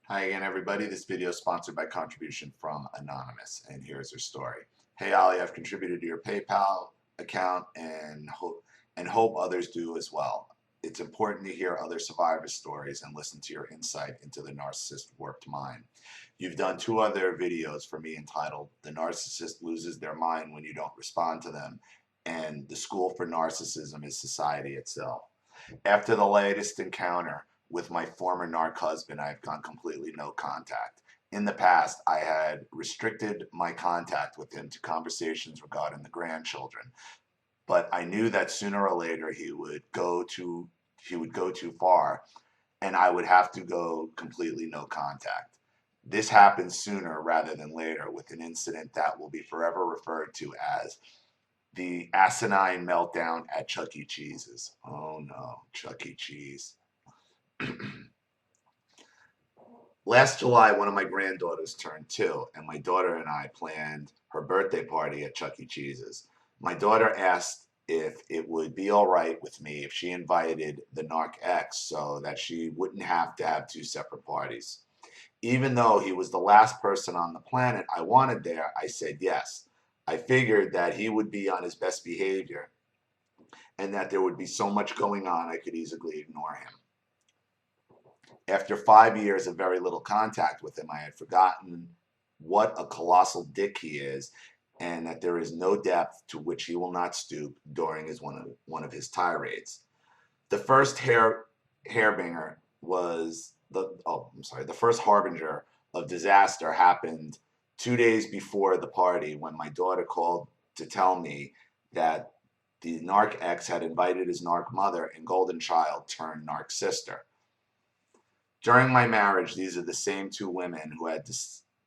Hi again, everybody. This video is sponsored by contribution from Anonymous, and here's her story. Hey, Ali, I've contributed to your PayPal account and hope others do as well. It's important to hear other survivors' stories and listen to your insight into the narcissist warped mind. You've done two other videos for me entitled "The Narcissist Loses Their Mind When You Don't Respond to Them," and "The School for Narcissism is Society Itself." After the latest encounter with my former narc husband, I've gone completely no contact. In the past, I had restricted my contact with him to conversations regarding the grandchildren, but I knew that sooner or later he would go too far, and I would have to go completely no contact. This happened sooner rather than later with an incident that will be forever referred to as the asinine meltdown at Chuck E. Cheese's. Oh no, Chuck E. Cheese. Last July, one of my granddaughters turned 2, and my daughter and I planned her birthday party at Chuck E. Cheese's. My daughter asked if it would be all right with me if she invited the Narc X so that she wouldn't have to have two separate parties. Even though he was the last person on the planet I wanted there, I said yes. I figured that he would be on his best behavior and that there would be so much going on I could easily ignore him. After 5 years of very little contact with him, I had forgotten what a colossal dick he is and that there is no depth to which he will not stoop during one of his tirades. The first hairbringer was the first harbinger of disaster happened 2 days before the party when my daughter called to tell me that the narc ex had invited his narc mother and golden child turned narc sister. During my marriage, these are the same two women who had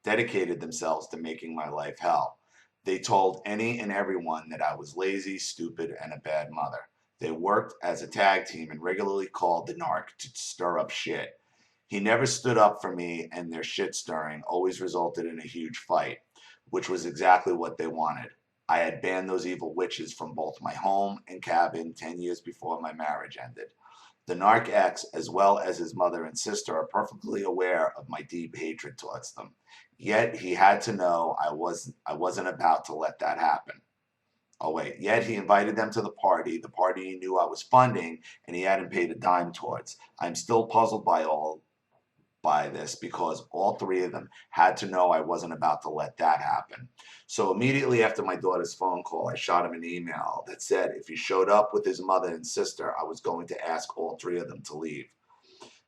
dedicated themselves to making my life hell. They told any and everyone that I was lazy, stupid, and a bad mother. They worked as a tag team and regularly called the narc to stir up shit. He never stood up for me, and their shit stirring always resulted in a huge fight, which was exactly what they wanted. I had banned those evil witches from both my home and cabin 10 years before my marriage ended. The narc ex, as well as his mother and sister, are perfectly aware of my deep hatred towards them. Yet he had to know I wasn't about to let that happen. Oh wait, yet he invited them to the party he knew I was funding and he hadn't paid a dime towards. I'm still puzzled by this because all three of them had to know I wasn't about to let that happen. So immediately after my daughter's phone call, I shot him an email that said if he showed up with his mother and sister, I was going to ask all three of them to leave.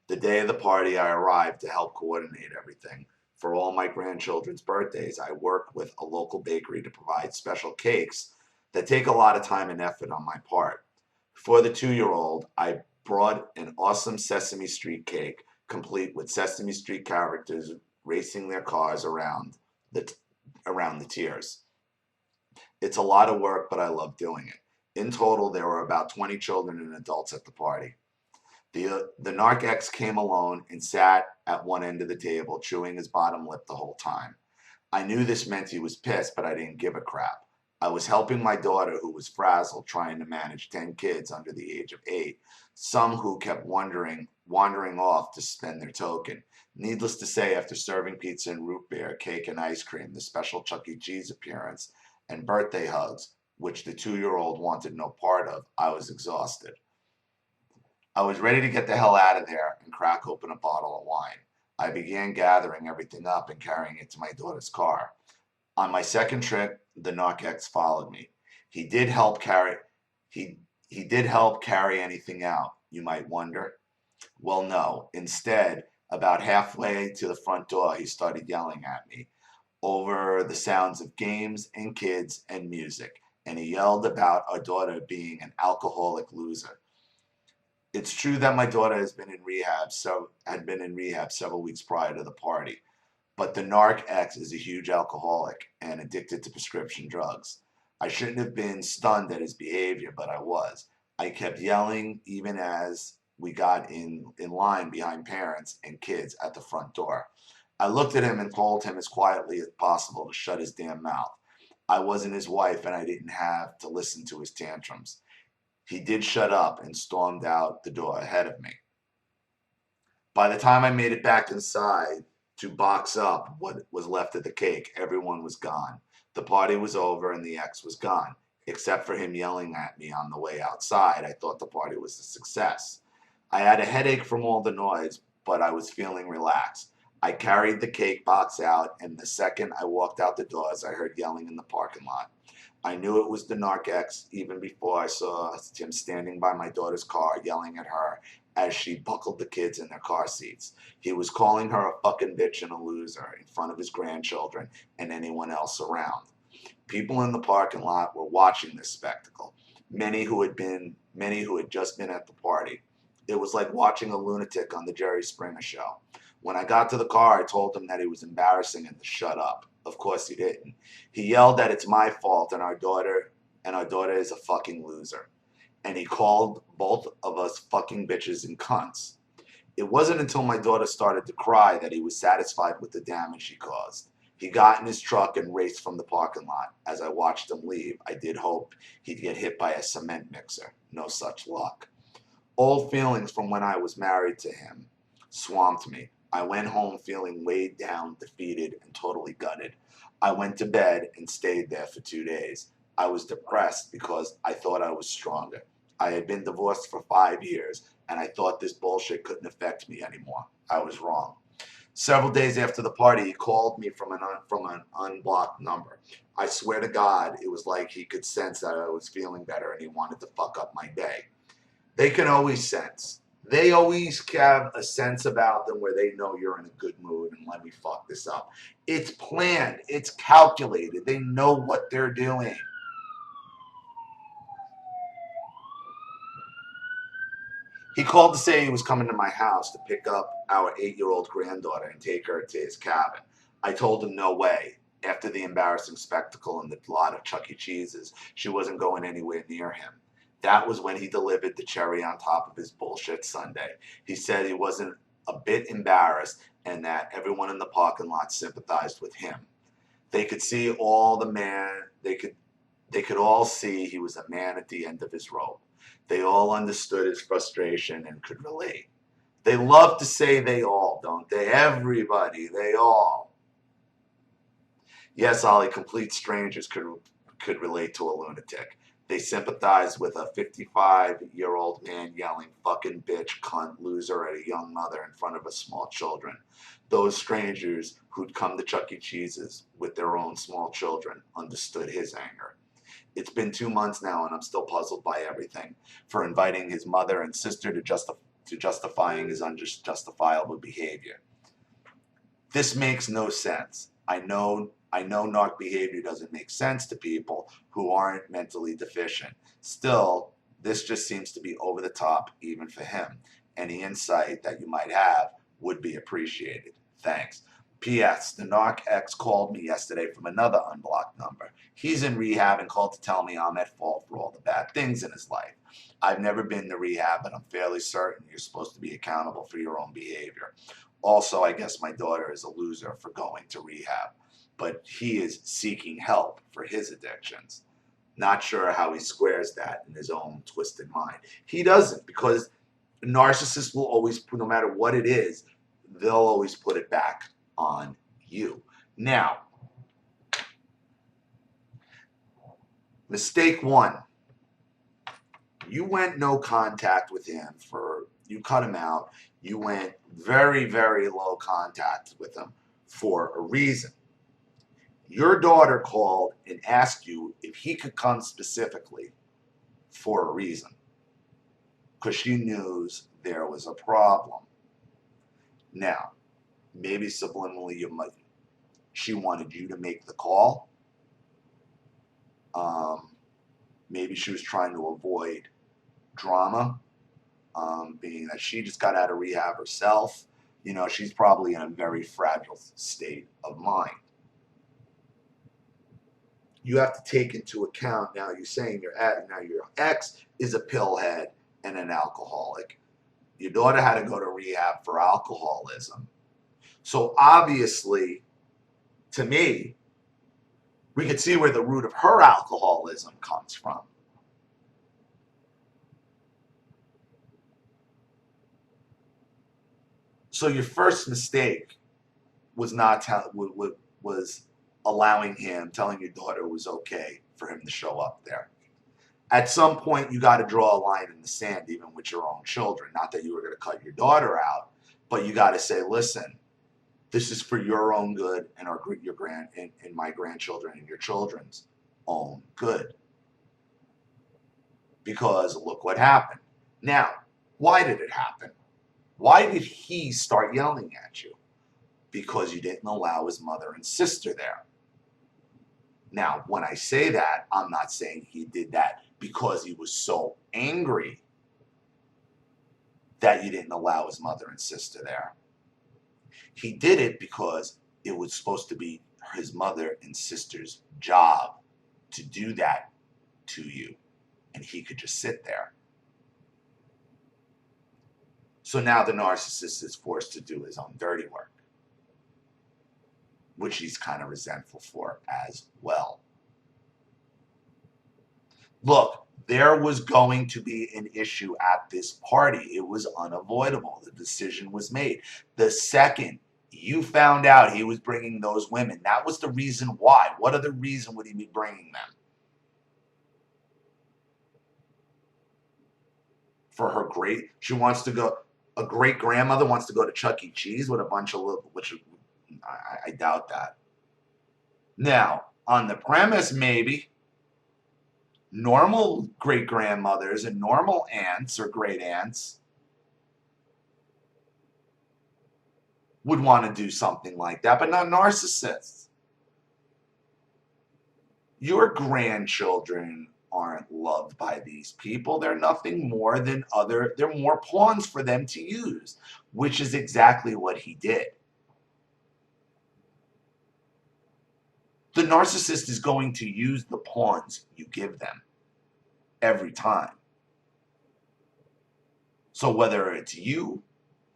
The day of the party, I arrived to help coordinate everything. For all my grandchildren's birthdays, I work with a local bakery to provide special cakes that take a lot of time and effort on my part. For the 2-year-old, I brought an awesome Sesame Street cake, complete with Sesame Street characters racing their cars the around the tiers. It's a lot of work, but I love doing it. In total, there were about 20 children and adults at the party. The narc ex came alone and sat at one end of the table, chewing his bottom lip the whole time. I knew this meant he was pissed, but I didn't give a crap. I was helping my daughter, who was frazzled, trying to manage 10 kids under the age of 8, some who kept wandering off to spend their token. Needless to say, after serving pizza and root beer, cake and ice cream, the special Chuck E. Cheese appearance, and birthday hugs, which the 2-year-old wanted no part of, I was exhausted. I was ready to get the hell out of there and crack open a bottle of wine. I began gathering everything up and carrying it to my daughter's car. On my second trip, the narc followed me. He did help carry he he did help carry anything out, you might wonder. Well, no. Instead, about halfway to the front door, he started yelling at me over the sounds of games and kids and music, and he yelled about our daughter being an alcoholic loser. It's true that my daughter had been in rehab several weeks prior to the party, but the narc X is a huge alcoholic and addicted to prescription drugs. I shouldn't have been stunned at his behavior, but I was. I kept yelling even as we got in line behind parents and kids at the front door. I looked at him and told him as quietly as possible to shut his damn mouth. I wasn't his wife and I didn't have to listen to his tantrums. He did shut up and stormed out the door ahead of me. By the time I made it back inside to box up what was left of the cake, everyone was gone. The party was over and the ex was gone. Except for him yelling at me on the way outside, I thought the party was a success. I had a headache from all the noise, but I was feeling relaxed. I carried the cake box out, and the second I walked out the doors, I heard yelling in the parking lot. I knew it was the narc ex even before I saw him standing by my daughter's car yelling at her as she buckled the kids in their car seats. He was calling her a fucking bitch and a loser in front of his grandchildren and anyone else around. People in the parking lot were watching this spectacle. Many who had just been at the party. It was like watching a lunatic on the Jerry Springer show. When I got to the car, I told him that he was embarrassing and to shut up. Of course he didn't. He yelled that it's my fault and our daughter is a fucking loser. And he called both of us fucking bitches and cunts. It wasn't until my daughter started to cry that he was satisfied with the damage he caused. He got in his truck and raced from the parking lot. As I watched him leave, I did hope he'd get hit by a cement mixer. No such luck. Old feelings from when I was married to him swamped me. I went home feeling weighed down, defeated, and totally gutted. I went to bed and stayed there for 2 days. I was depressed because I thought I was stronger. I had been divorced for 5 years, and I thought this bullshit couldn't affect me anymore. I was wrong. Several days after the party, he called me from an unblocked number. I swear to God, it was like he could sense that I was feeling better and he wanted to fuck up my day. They can always sense. They always have a sense about them where they know you're in a good mood and let me fuck this up. It's planned. It's calculated. They know what they're doing. He called to say he was coming to my house to pick up our 8-year-old granddaughter and take her to his cabin. I told him no way. After the embarrassing spectacle and the lot of Chuck E. Cheese's, she wasn't going anywhere near him. That was when he delivered the cherry on top of his bullshit sundae. He said he wasn't a bit embarrassed and that everyone in the parking lot sympathized with him. They could see all the man. They could all see he was a man at the end of his rope. They all understood his frustration and could relate. They love to say they all, don't they? Everybody, they all. Yes, Ollie, complete strangers could relate to a lunatic. They sympathize with a 55-year-old man yelling fucking bitch, cunt, loser at a young mother in front of a small children. Those strangers who'd come to Chuck E. Cheese's with their own small children understood his anger. It's been 2 months now and I'm still puzzled by everything. For inviting his mother and sister to justifying his unjustifiable behavior. This makes no sense. I know narc behavior doesn't make sense to people who aren't mentally deficient. Still, this just seems to be over the top even for him. Any insight that you might have would be appreciated. Thanks. P.S. The narc ex called me yesterday from another unblocked number. He's in rehab and called to tell me I'm at fault for all the bad things in his life. I've never been to rehab, but I'm fairly certain you're supposed to be accountable for your own behavior. Also, I guess my daughter is a loser for going to rehab, but he is seeking help for his addictions. Not sure how he squares that in his own twisted mind. He doesn't, because narcissists will always, no matter what it is, they'll always put it back on you. Now, mistake one. You went no contact with him you cut him out. You went very, very low contact with him for a reason. Your daughter called and asked you if he could come specifically for a reason, because she knew there was a problem. Now, maybe subliminally she wanted you to make the call. Maybe she was trying to avoid drama, being that she just got out of rehab herself. You know, she's probably in a very fragile state of mind. You have to take into account, now you're saying your ex is a pillhead and an alcoholic. Your daughter had to go to rehab for alcoholism. So obviously, to me, we could see where the root of her alcoholism comes from. So your first mistake was not was allowing him, telling your daughter it was okay for him to show up there. At some point, you got to draw a line in the sand, even with your own children. Not that you were going to cut your daughter out, but you got to say, listen, this is for your own good and and my grandchildren and your children's own good. Because look what happened. Now, why did it happen? Why did he start yelling at you? Because you didn't allow his mother and sister there. Now, when I say that, I'm not saying he did that because he was so angry that you didn't allow his mother and sister there. He did it because it was supposed to be his mother and sister's job to do that to you, and he could just sit there. So now the narcissist is forced to do his own dirty work, which he's kind of resentful for as well. Look, there was going to be an issue at this party. It was unavoidable. The decision was made. The second you found out he was bringing those women, that was the reason why. What other reason would he be bringing them? For her she wants to go, a great grandmother wants to go to Chuck E. Cheese with a bunch of little, which I doubt that. Now, on the premise, maybe normal great grandmothers and normal aunts or great aunts would want to do something like that, but not narcissists. Your grandchildren aren't loved by these people. They're nothing more than they're more pawns for them to use, which is exactly what he did. The narcissist is going to use the pawns you give them every time. So whether it's you,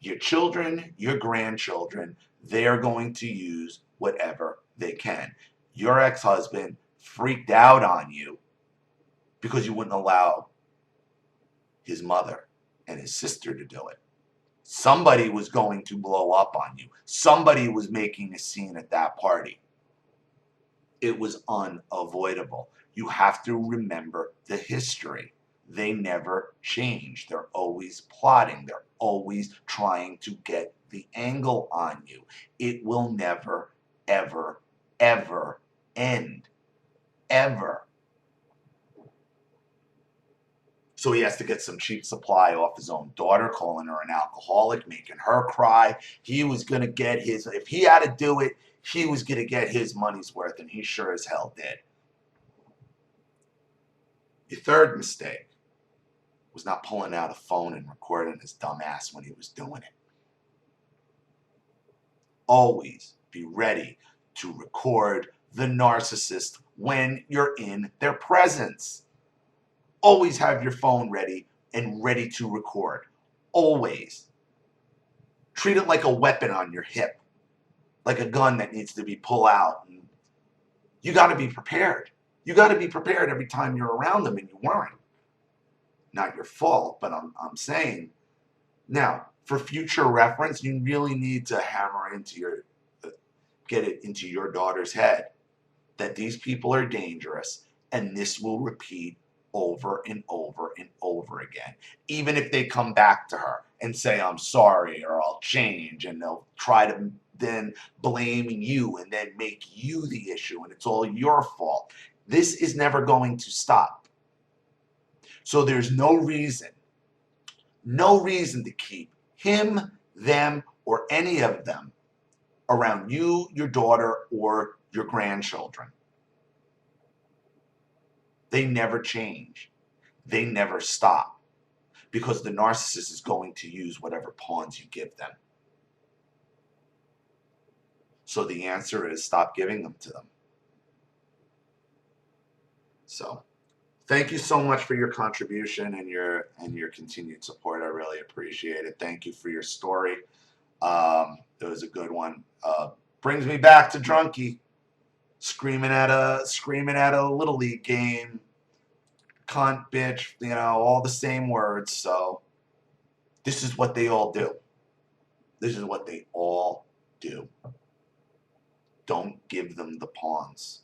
your children, your grandchildren, they're going to use whatever they can. Your ex-husband freaked out on you because you wouldn't allow his mother and his sister to do it. Somebody was going to blow up on you. Somebody was making a scene at that party. It was unavoidable. You have to remember the history. They never change. They're always plotting. They're always trying to get the angle on you. It will never, ever, ever end. Ever. So he has to get some cheap supply off his own daughter, calling her an alcoholic, making her cry. He was going to get his, if he had to do it, he was going to get his money's worth, and he sure as hell did. Your third mistake was not pulling out a phone and recording his dumb ass when he was doing it. Always be ready to record the narcissist when you're in their presence. Always have your phone ready and ready to record. Always. Treat it like a weapon on your hip, like a gun that needs to be pulled out. And you got to be prepared. You got to be prepared every time you're around them, and you weren't. Not your fault, but I'm saying. Now, for future reference, you really need to hammer into get it into your daughter's head that these people are dangerous, and this will repeat over and over and over again. Even if they come back to her and say, I'm sorry, or I'll change, and they'll try to then blame you and then make you the issue, and it's all your fault. This is never going to stop. So there's no reason to keep him, them, or any of them around you, your daughter, or your grandchildren. They never change. They never stop, because the narcissist is going to use whatever pawns you give them. So the answer is stop giving them to them. So thank you so much for your contribution and your continued support. I really appreciate it. Thank you for your story. It was a good one. Brings me back to Drunky screaming at a little league game. Cunt, bitch, all the same words. So this is what they all do. This is what they all do. Don't give them the pawns.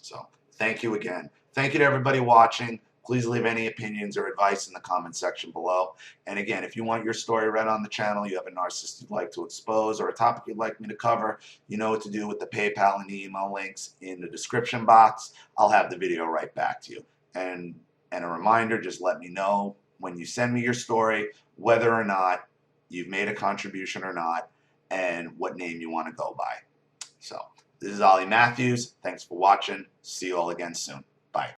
So thank you again. Thank you to everybody watching. Please leave any opinions or advice in the comment section below. And again, if you want your story read on the channel, you have a narcissist you'd like to expose, or a topic you'd like me to cover, you know what to do with the PayPal and the email links in the description box. I'll have the video right back to you. And a reminder, just let me know when you send me your story, whether or not you've made a contribution or not, and what name you want to go by. So this is Ollie Matthews. Thanks for watching. See you all again soon. Bye.